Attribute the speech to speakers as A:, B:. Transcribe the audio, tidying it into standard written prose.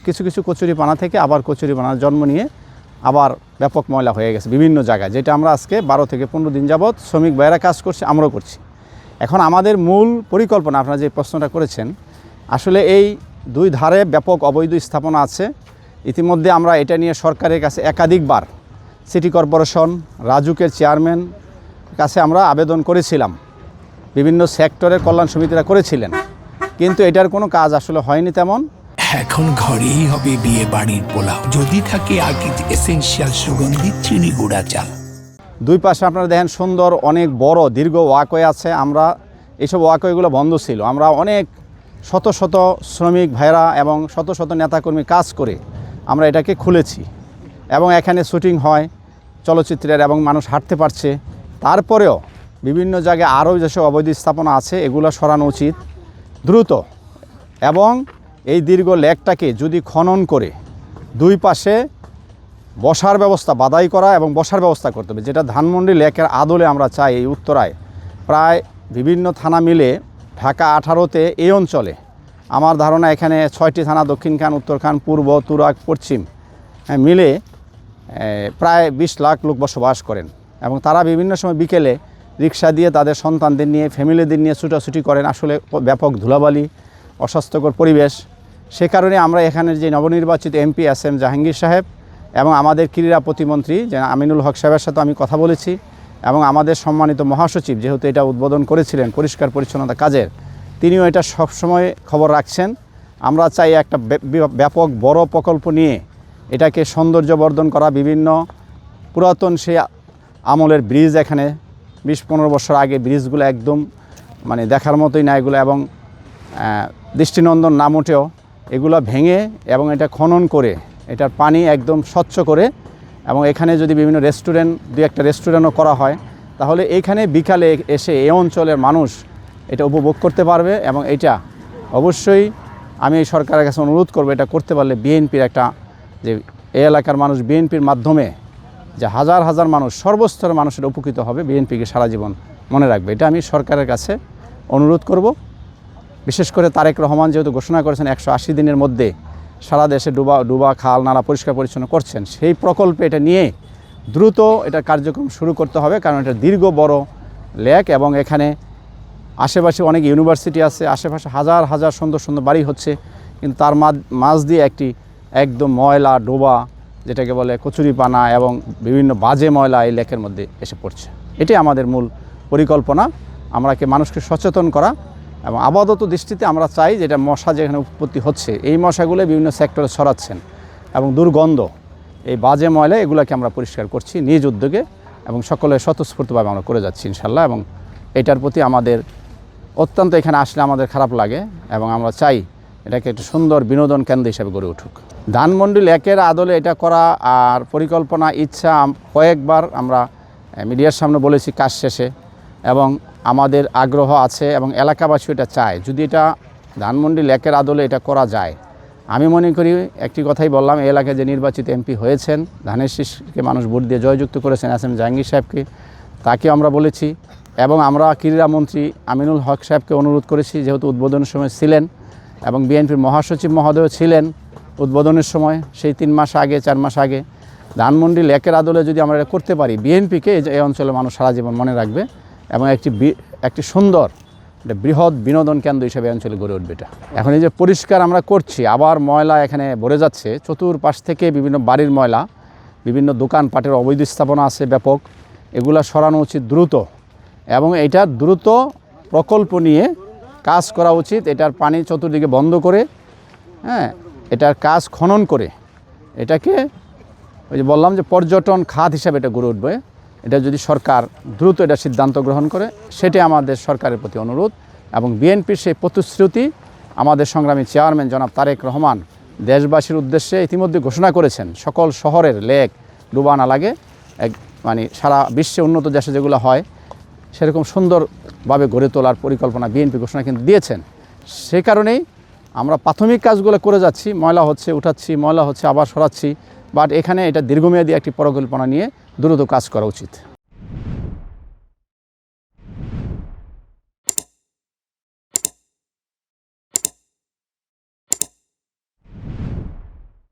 A: কিছু কিছু কচুরিপানা থেকে আবার কচুরিপানার জন্ম নিয়ে আবার ব্যাপক ময়লা হয়ে গেছে বিভিন্ন জায়গায়, যেটা আমরা আজকে 12 থেকে 15 দিন যাবৎ শ্রমিক ভাইয়েরা কাজ করছে, আমরাও করছি। এখন আমাদের মূল পরিকল্পনা, আপনারা যে প্রশ্নটা করেছেন, আসলে এই দুই ধারে ব্যাপক অবৈধ স্থাপনা আছে। ইতিমধ্যে আমরা এটা নিয়ে সরকারের কাছে একাধিকবার সিটি কর্পোরেশন, রাজুকের চেয়ারম্যান কাছে আমরা আবেদন করেছিলাম, বিভিন্ন সেক্টরের কল্যাণ সমিতিরা করেছিলেন, কিন্তু এটার কোনো কাজ আসলে হয়নি তেমন।
B: এখন ঘরেই হবে বিয়ে বাড়ির পোলাও, যদি থাকে আকিজ এসেনশিয়াল সুগন্ধি চিনি গুঁড়া চাল।
A: দুই পাশে আপনারা দেখেন সুন্দর অনেক বড় দীর্ঘ ওয়াকওয়ে আছে। আমরা এইসব ওয়াকওয়েগুলো বন্ধ ছিল, আমরা অনেক শত শত শ্রমিক ভাইরা এবং শত শত নেতাকর্মী কাজ করে আমরা এটাকে খুলেছি এবং এখানে শুটিং হয় চলচ্চিত্রের এবং মানুষ হাঁটতে পারছে। তারপরেও বিভিন্ন জায়গায় আরও যেসব অবৈধ স্থাপনা আছে এগুলো সরানো উচিত দ্রুত, এবং এই দীর্ঘ লেকটাকে যদি খনন করে দুই পাশে বসার ব্যবস্থা, বাদাই করা এবং বসার ব্যবস্থা করতে হবে, যেটা ধানমন্ডি লেকের আদলে আমরা চাই। এই উত্তরায় প্রায় বিভিন্ন থানা মিলে ঢাকা 18-তে এই অঞ্চলে আমার ধারণা এখানে 6টি থানা, দক্ষিণখান, উত্তরখান, পূর্ব, তুরাগ, পশ্চিম মিলে প্রায় 20 লাখ লোক বসবাস করেন, এবং তারা বিভিন্ন সময় বিকেলে রিক্সা দিয়ে তাদের সন্তানদের নিয়ে, ফ্যামিলিদের নিয়ে ছুটাছুটি করেন। আসলে ব্যাপক ধুলাবালি, অস্বাস্থ্যকর পরিবেশ। সে কারণে আমরা এখানের যে নবনির্বাচিত এমপি SM জাহাঙ্গীর সাহেব এবং আমাদের ক্রীড়া প্রতিমন্ত্রী যে আমিনুল হক সাহেবের সাথে আমি কথা বলেছি, এবং আমাদের সম্মানিত মহাসচিব যেহেতু এটা উদ্বোধন করেছিলেন পরিষ্কার পরিচ্ছন্নতা কাজের, তিনিও এটা সবসময় খবর রাখছেন। আমরা চাই একটা ব্যাপক বড় প্রকল্প নিয়ে এটাকে সৌন্দর্যবর্ধন করা, বিভিন্ন পুরাতন সেই আমলের ব্রিজ, এখানে 20-15 বছর আগে ব্রিজগুলো একদম মানে দেখার মতোই না এগুলো, এবং দৃষ্টিনন্দন না মোটেও, এগুলো ভেঙে এবং এটা খনন করে এটার পানি একদম স্বচ্ছ করে, এবং এখানে যদি বিভিন্ন রেস্টুরেন্ট, 2-1টা রেস্টুরেন্টও করা হয়, তাহলে এইখানে বিকালে এসে এই অঞ্চলের মানুষ এটা উপভোগ করতে পারবে। এবং এটা অবশ্যই আমি এই সরকারের কাছে অনুরোধ করব, এটা করতে পারলে বিএনপির একটা, যে এই এলাকার মানুষ বিএনপির মাধ্যমে যে হাজার হাজার মানুষ, সর্বস্তরের মানুষের উপকৃত হবে, বিএনপিকে সারা জীবন মনে রাখবে, এটা আমি সরকারের কাছে অনুরোধ করব। বিশেষ করে তারেক রহমান যেহেতু ঘোষণা করেছেন 180 দিনের মধ্যে সারা দেশে ডুবা খাল নালা পরিষ্কার পরিচ্ছন্ন করছেন, সেই প্রকল্পে এটা নিয়ে দ্রুত এটা কার্যক্রম শুরু করতে হবে, কারণ এটা দীর্ঘ বড় লেক এবং এখানে আশেপাশে অনেক ইউনিভার্সিটি আছে, আশেপাশে হাজার হাজার সুন্দর সুন্দর বাড়ি হচ্ছে, কিন্তু তার মাঝ দিয়ে একটি একদম ময়লা ডোবা, যেটাকে বলে কচুরিপানা এবং বিভিন্ন বাজে ময়লা এই লেকের মধ্যে এসে পড়ছে। এটাই আমাদের মূল পরিকল্পনা, আমরাকে মানুষকে সচেতন করা, এবং আপাতত দৃষ্টিতে আমরা চাই যেটা মশা যেখানে উৎপত্তি হচ্ছে এই মশাগুলো বিভিন্ন সেক্টরে ছড়াচ্ছেন, এবং দুর্গন্ধ, এই বাজে ময়লা এগুলোকে আমরা পরিষ্কার করছি নিজ উদ্যোগে, এবং সকলে স্বতঃস্ফূর্তভাবে আমরা করে যাচ্ছি ইনশাল্লাহ। এবং এটার প্রতি আমাদের অত্যন্ত, এখানে আসলে আমাদের খারাপ লাগে, এবং আমরা চাই এটাকে একটু সুন্দর বিনোদন কেন্দ্র হিসেবে গড়ে উঠুক। ধানমন্ডি লেকের আদলে এটা করা আর পরিকল্পনা, ইচ্ছা কয়েকবার আমরা মিডিয়ার সামনে বলেছি কাজ শেষে, এবং আমাদের আগ্রহ আছে এবং এলাকাবাসী এটা চায়। যদি এটা ধানমন্ডি লেকের আদলে এটা করা যায়, আমি মনে করি একটি কথাই বললাম, এই এলাকায় যে নির্বাচিত এমপি হয়েছেন, ধানের শীষকে মানুষ ভোট দিয়ে জয়যুক্ত করেছেন SM জাহাঙ্গীর সাহেবকে, তাকে আমরা বলেছি, এবং আমরা ক্রীড়ামন্ত্রী আমিনুল হক সাহেবকে অনুরোধ করেছি, যেহেতু উদ্বোধনের সময় ছিলেন এবং বিএনপির মহাসচিব মহোদয় ছিলেন উদ্বোধনের সময়, সেই 3 মাস আগে 4 মাস আগে, ধানমন্ডি লেকের আদলে যদি আমরা এটা করতে পারি, বিএনপিকে এই অঞ্চলের মানুষ সারা জীবন মনে রাখবে, এবং একটি সুন্দর বৃহৎ বিনোদন কেন্দ্র হিসেবে অঞ্চলে গড়ে উঠবে এটা। এখন এই যে পরিষ্কার আমরা করছি, আবার ময়লা এখানে ভরে যাচ্ছে, চতুর্পাশ থেকে বিভিন্ন বাড়ির ময়লা, বিভিন্ন দোকানপাটের অবৈধ স্থাপনা আছে ব্যাপক, এগুলা সরানো উচিত দ্রুত, এবং এটা দ্রুত প্রকল্প নিয়ে কাজ করা উচিত। এটার পানি চতুর্দিকে বন্ধ করে, এটার কাজ খনন করে এটাকে, ওই যে বললাম যে পর্যটন খাত হিসাবে এটা গড়ে উঠবে, এটা যদি সরকার দ্রুত এটা সিদ্ধান্ত গ্রহণ করে, সেটাই আমাদের সরকারের প্রতি অনুরোধ। এবং বিএনপির সেই প্রতিশ্রুতি আমাদের সংগ্রামী চেয়ারম্যান জনাব তারেক রহমান দেশবাসীর উদ্দেশ্যে ইতিমধ্যে ঘোষণা করেছেন, সকল শহরের লেক ডুবা না লাগে, মানে সারা বিশ্বে উন্নত দেশে যেগুলো হয় সেরকম সুন্দরভাবে গড়ে তোলার পরিকল্পনা বিএনপি ঘোষণা কিন্তু দিয়েছেন। সে কারণেই আমরা প্রাথমিক কাজগুলো করে যাচ্ছি, ময়লা হচ্ছে উঠাচ্ছি, ময়লা হচ্ছে আবার সরাচ্ছি, বাট এখানে এটা দীর্ঘমেয়াদী একটি পরিকল্পনা নিয়ে দ্রুত কাজ করা উচিত।